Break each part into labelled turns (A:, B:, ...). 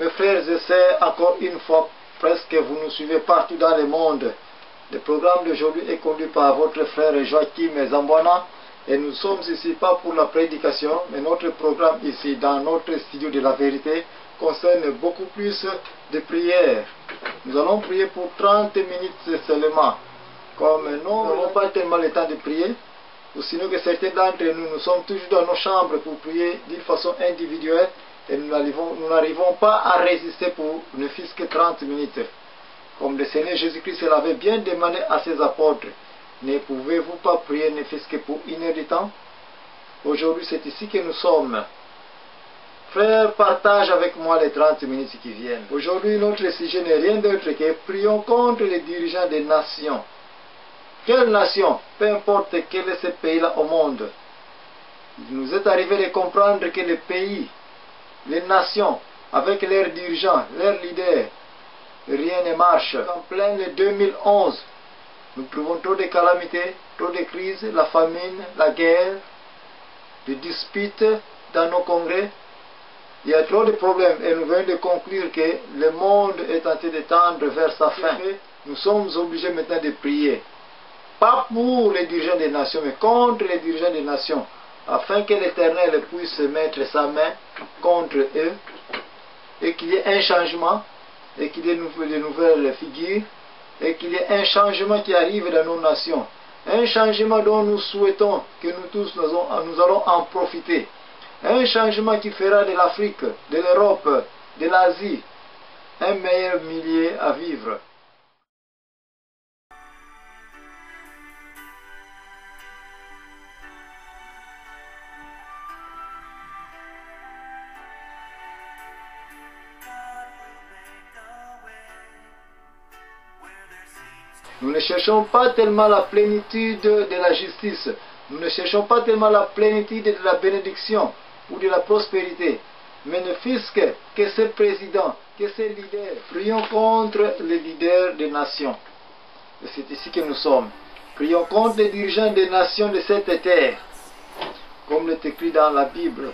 A: Mes frères et sœurs, encore une fois, presque vous nous suivez partout dans le monde. Le programme d'aujourd'hui est conduit par votre frère Joachim Zambouana. Et nous sommes ici pas pour la prédication, mais notre programme ici dans notre studio de la vérité concerne beaucoup plus de prières. Nous allons prier pour 30 minutes seulement. Comme nous n'avons pas tellement le temps de prier, ou sinon que certains d'entre nous, nous sommes toujours dans nos chambres pour prier d'une façon individuelle et nous n'arrivons pas à résister pour ne fût-ce que 30 minutes. Comme le Seigneur Jésus-Christ l'avait bien demandé à ses apôtres. Ne pouvez-vous pas prier ne fût-ce que pour 1 heure de temps? Aujourd'hui, c'est ici que nous sommes. Frère, partage avec moi les 30 minutes qui viennent. Aujourd'hui, notre sujet n'est rien d'autre que prions contre les dirigeants des nations. Quelle nation? Peu importe quel est ce pays-là au monde. Il nous est arrivé de comprendre que les pays, les nations, avec leurs dirigeants, leurs leaders, rien ne marche. En plein 2011, nous trouvons trop de calamités, trop de crises, la famine, la guerre, des disputes dans nos congrès. Il y a trop de problèmes et nous venons de conclure que le monde est en train de tendre vers sa fin. Nous sommes obligés maintenant de prier. Pas pour les dirigeants des nations, mais contre les dirigeants des nations, afin que l'Éternel puisse mettre sa main contre eux et qu'il y ait un changement et qu'il y ait de nouvelles figures et qu'il y ait un changement qui arrive dans nos nations. Un changement dont nous souhaitons que nous tous nous allons en profiter. Un changement qui fera de l'Afrique, de l'Europe, de l'Asie, un meilleur milieu à vivre. Nous ne cherchons pas tellement la plénitude de la justice. Nous ne cherchons pas tellement la plénitude de la bénédiction ou de la prospérité. Mais ne fût-ce que ces présidents, que ces leaders. Prions contre les leaders des nations. Et c'est ici que nous sommes. Prions contre les dirigeants des nations de cette terre. Comme l'est écrit dans la Bible,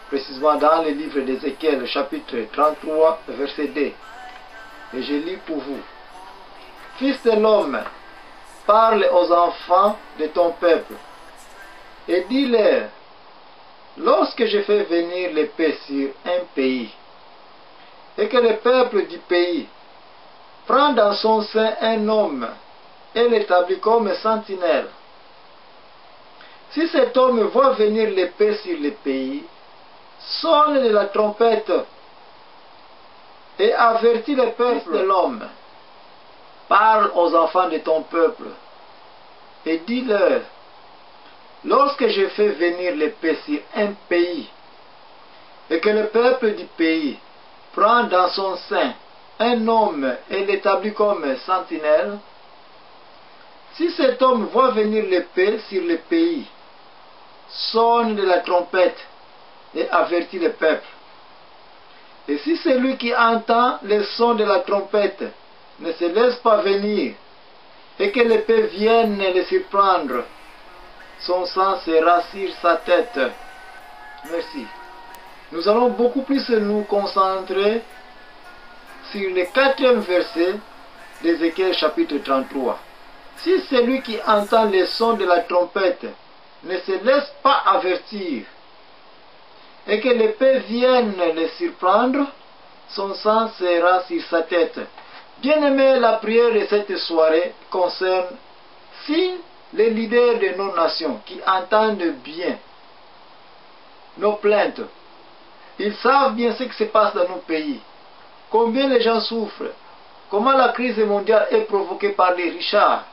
A: précisément dans le livre d'Ézéchiel, chapitre 33, verset 2. Et je lis pour vous. Fils de l'homme, parle aux enfants de ton peuple et dis-leur, lorsque je fais venir l'épée sur un pays et que le peuple du pays prend dans son sein un homme et l'établit comme sentinelle, si cet homme voit venir l'épée sur le pays, sonne de la trompette et avertit le peuple de l'homme. Parle aux enfants de ton peuple et dis-leur, lorsque je fais venir l'épée sur un pays et que le peuple du pays prend dans son sein un homme et l'établit comme sentinelle, si cet homme voit venir l'épée sur le pays, sonne de la trompette et avertit le peuple. Et si celui qui entend le son de la trompette ne se laisse pas venir et que l'épée vienne le surprendre, son sang sera sur sa tête. Merci. Nous allons beaucoup plus nous concentrer sur le 4e verset d'Ézéchiel chapitre 33. Si celui qui entend le son de la trompette ne se laisse pas avertir et que l'épée vienne le surprendre, son sang sera sur sa tête. Bien-aimés, la prière de cette soirée concerne si les leaders de nos nations qui entendent bien nos plaintes, ils savent bien ce qui se passe dans nos pays, combien les gens souffrent, comment la crise mondiale est provoquée par les richards,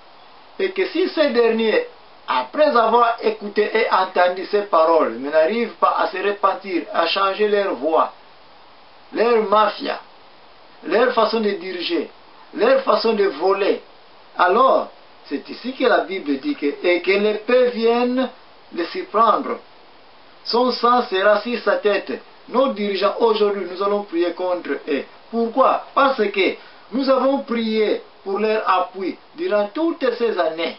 A: et que si ces derniers, après avoir écouté et entendu ces paroles, n'arrivent pas à se repentir, à changer leur voix, leur mafia, leur façon de diriger, leur façon de voler, alors c'est ici que la Bible dit et que l'épée vienne le surprendre. Son sang sera sur sa tête. Nos dirigeants aujourd'hui, nous allons prier contre eux. Pourquoi? Parce que nous avons prié pour leur appui durant toutes ces années.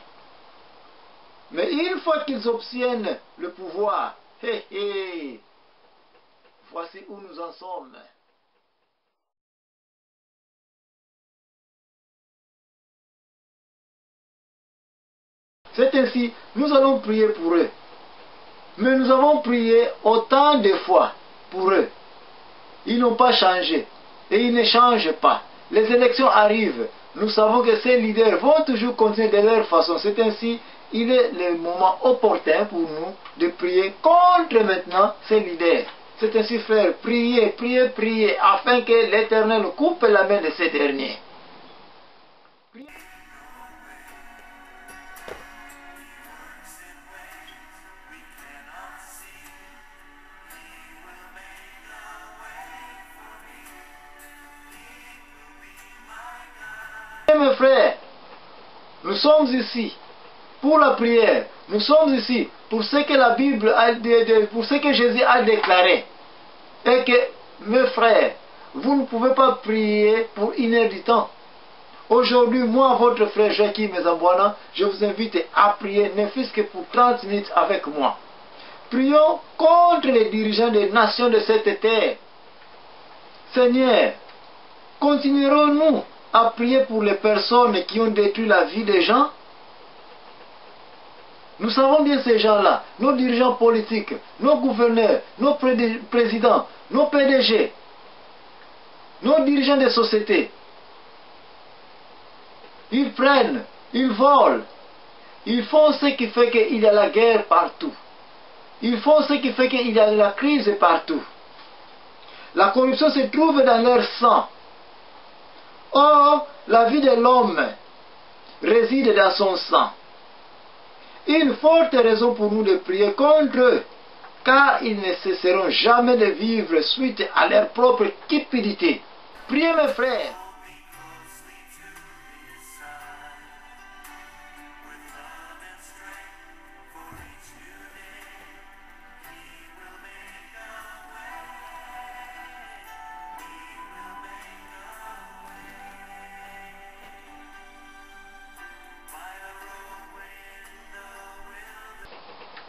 A: Mais une fois qu'ils obtiennent le pouvoir, voici où nous en sommes. C'est ainsi, nous allons prier pour eux. Mais nous avons prié autant de fois pour eux. Ils n'ont pas changé. Et ils ne changent pas. Les élections arrivent. Nous savons que ces leaders vont toujours continuer de leur façon. C'est ainsi, il est le moment opportun pour nous de prier contre maintenant ces leaders. C'est ainsi, frère, priez, priez, priez, afin que l'Éternel coupe la main de ces derniers. Mes frères, nous sommes ici pour la prière. Nous sommes ici pour ce que la Bible a pour ce que Jésus a déclaré. Et que, mes frères, vous ne pouvez pas prier pour une heure du temps. Aujourd'hui, moi, votre frère Jackie Mezambouana, je vous invite à prier, ne fût-ce que pour 30 minutes avec moi. Prions contre les dirigeants des nations de cette terre. Seigneur, continuerons-nous à prier pour les personnes qui ont détruit la vie des gens? Nous savons bien ces gens-là, nos dirigeants politiques, nos gouverneurs, nos présidents, nos PDG, nos dirigeants des sociétés. Ils prennent, ils volent, ils font ce qui fait qu'il y a la guerre partout. Ils font ce qui fait qu'il y a la crise partout. La corruption se trouve dans leur sang. Or, la vie de l'homme réside dans son sang. Une forte raison pour nous de prier contre eux, car ils ne cesseront jamais de vivre suite à leur propre cupidité. Priez mes frères.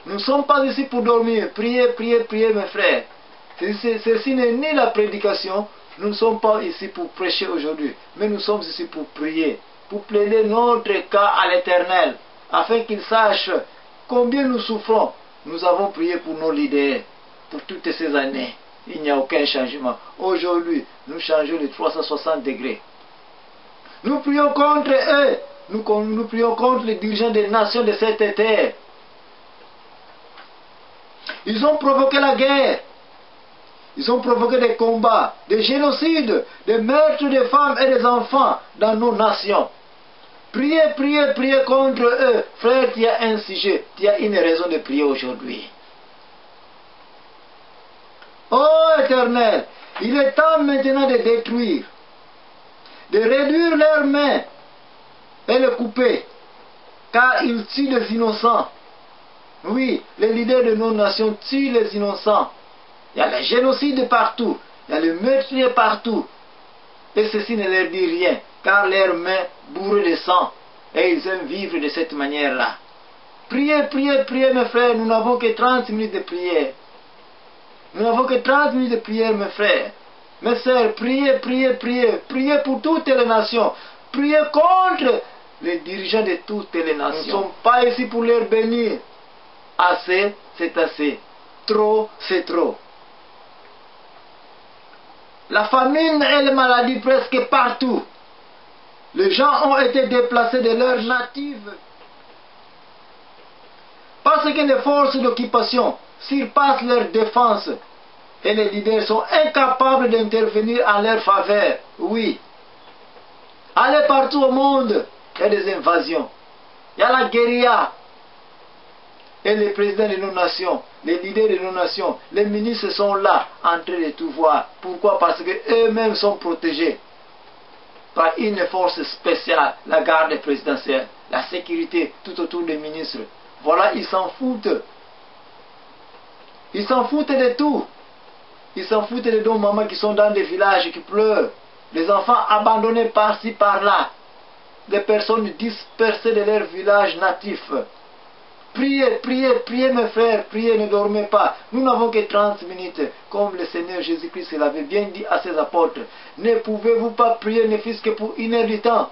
A: Nous ne sommes pas ici pour dormir. Priez, priez, priez mes frères. Ceci n'est ni la prédication. Nous ne sommes pas ici pour prêcher aujourd'hui. Mais nous sommes ici pour prier. Pour plaider notre cas à l'Éternel. Afin qu'il sache combien nous souffrons. Nous avons prié pour nos leaders. Pour toutes ces années. Il n'y a aucun changement. Aujourd'hui, nous changeons les 360 degrés. Nous prions contre eux. Nous prions contre les dirigeants des nations de cette terre. Ils ont provoqué la guerre. Ils ont provoqué des combats, des génocides, des meurtres de femmes et des enfants dans nos nations. Priez, priez, priez contre eux. Frère, tu as un sujet, tu as une raison de prier aujourd'hui. Oh Éternel, il est temps maintenant de détruire, de réduire leurs mains et les couper, car ils tuent les innocents. Oui, les leaders de nos nations tuent les innocents. Il y a le génocide partout. Il y a le meurtrier partout. Et ceci ne leur dit rien, car leurs mains bourrées de sang. Et ils aiment vivre de cette manière-là. Priez, priez, priez mes frères. Nous n'avons que 30 minutes de prière. Nous n'avons que 30 minutes de prière mes frères. Mes sœurs, priez, priez, priez. Priez pour toutes les nations. Priez contre les dirigeants de toutes les nations. Nous ne sommes pas ici pour leur bénir. Assez, c'est assez. Trop, c'est trop. La famine et les maladies presque partout. Les gens ont été déplacés de leurs natives. Parce que les forces d'occupation surpassent leur défense. Et les leaders sont incapables d'intervenir en leur faveur. Oui. Allez partout au monde, il y a des invasions. Il y a la guérilla. Et les présidents de nos nations, les leaders de nos nations, les ministres sont là, en train de tout voir. Pourquoi? Parce qu'eux-mêmes sont protégés par une force spéciale, la garde présidentielle, la sécurité tout autour des ministres. Voilà, ils s'en foutent. Ils s'en foutent de tout. Ils s'en foutent de nos mamans qui sont dans des villages qui pleurent. Les enfants abandonnés par-ci, par-là. Des personnes dispersées de leurs villages natifs. Priez, priez, priez mes frères, priez, ne dormez pas. Nous n'avons que 30 minutes, comme le Seigneur Jésus-Christ l'avait bien dit à ses apôtres. Ne pouvez-vous pas prier, ne fût-ce que pour une heure du temps?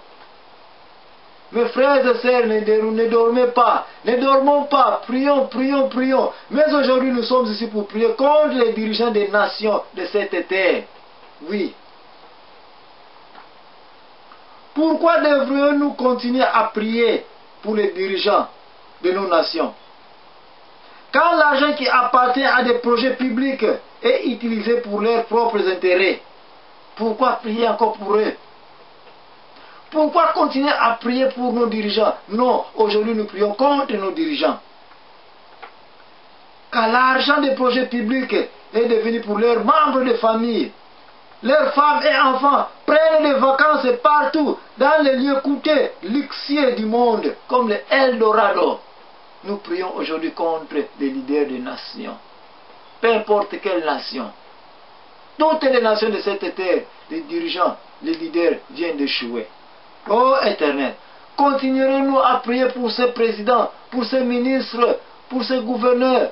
A: Mes frères et sœurs, ne dormez pas. Ne dormons pas. Prions, prions, prions. Mais aujourd'hui, nous sommes ici pour prier contre les dirigeants des nations de cette terre. Oui. Pourquoi devrions-nous continuer à prier pour les dirigeants de nos nations? Quand l'argent qui appartient à des projets publics est utilisé pour leurs propres intérêts, pourquoi prier encore pour eux? Pourquoi continuer à prier pour nos dirigeants? Non, aujourd'hui nous prions contre nos dirigeants. Car l'argent des projets publics est devenu pour leurs membres de famille. Leurs femmes et enfants prennent des vacances partout, dans les lieux coûteux, luxueux du monde, comme le Eldorado. Nous prions aujourd'hui contre les leaders des nations. Peu importe quelle nation. Toutes les nations de cette terre, les dirigeants, les leaders viennent d'échouer. Oh Éternel, continuerons-nous à prier pour ces présidents, pour ces ministres, pour ces gouverneurs?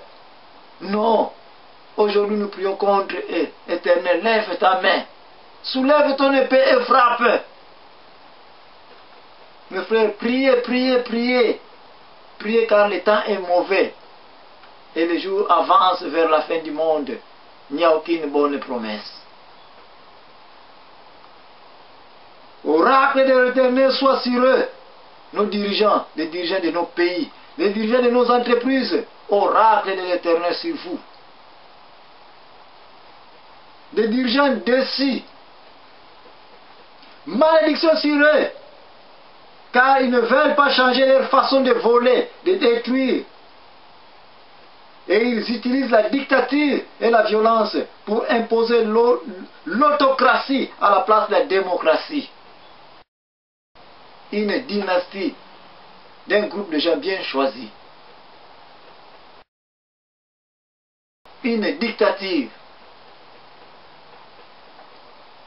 A: Non. Aujourd'hui nous prions contre eux. Éternel, lève ta main. Soulève ton épée et frappe. Mes frères, priez, priez, priez. Priez car le temps est mauvais. Et les jours avancent vers la fin du monde. Il n'y a aucune bonne promesse. Oracle de l'Éternel soit sur eux. Nos dirigeants, les dirigeants de nos pays, les dirigeants de nos entreprises. Oracle de l'Éternel sur vous. Des dirigeants décis. Malédiction sur eux. Car ils ne veulent pas changer leur façon de voler, de détruire. Et ils utilisent la dictature et la violence pour imposer l'autocratie à la place de la démocratie. Une dynastie d'un groupe de gens bien choisis. Une dictature.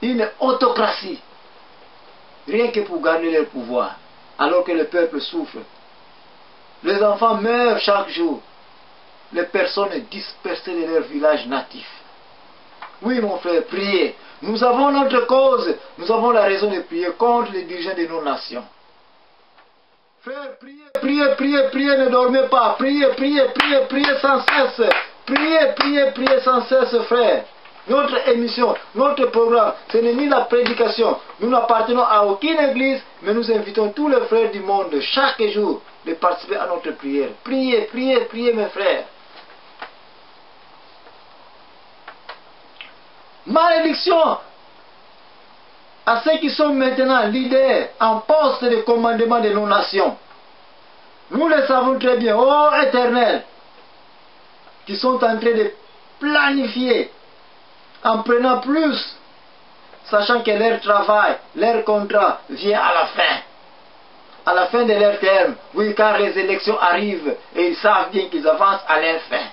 A: Une autocratie. Rien que pour garder leur pouvoir. Alors que le peuple souffre. Les enfants meurent chaque jour. Les personnes dispersées de leur village natif. Oui mon frère, priez. Nous avons notre cause. Nous avons la raison de prier contre les dirigeants de nos nations. Frère, priez, priez, priez, priez, ne dormez pas. Priez, priez, priez, priez sans cesse. Priez, priez, priez sans cesse, frère. Notre émission, notre programme, ce n'est ni la prédication. Nous n'appartenons à aucune église, mais nous invitons tous les frères du monde, chaque jour, de participer à notre prière. Priez, priez, priez, mes frères. Malédiction à ceux qui sont maintenant leaders en poste de commandement de nos nations. Nous le savons très bien, ô Éternel, qui sont en train de planifier en prenant plus, sachant que leur travail, leur contrat vient à la fin de leur terme. Oui, car les élections arrivent et ils savent bien qu'ils avancent à leur fin.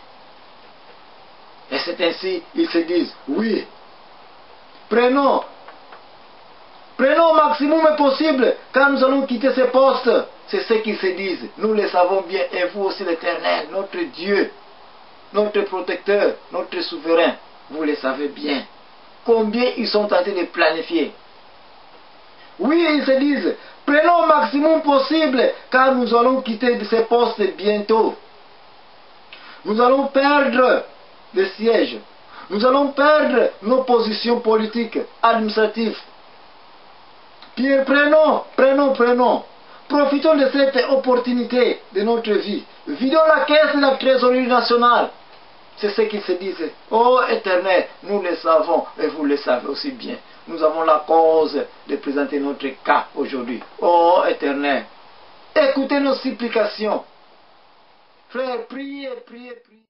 A: Et c'est ainsi, ils se disent, oui, prenons au maximum possible, car nous allons quitter ces postes. C'est ce qu'ils se disent. Nous le savons bien, et vous aussi l'Éternel, notre Dieu, notre protecteur, notre souverain. Vous le savez bien. Combien ils sont tentés de planifier. Oui, ils se disent, prenons au maximum possible, car nous allons quitter ces postes bientôt. Nous allons perdre des sièges. Nous allons perdre nos positions politiques, administratives. Pierre, prenons. Profitons de cette opportunité de notre vie. Vidons la caisse de la trésorerie nationale. C'est ce qu'ils se disent. Oh Éternel, nous le savons et vous le savez aussi bien. Nous avons la cause de présenter notre cas aujourd'hui. Oh Éternel, écoutez nos supplications. Frères, priez, priez, priez.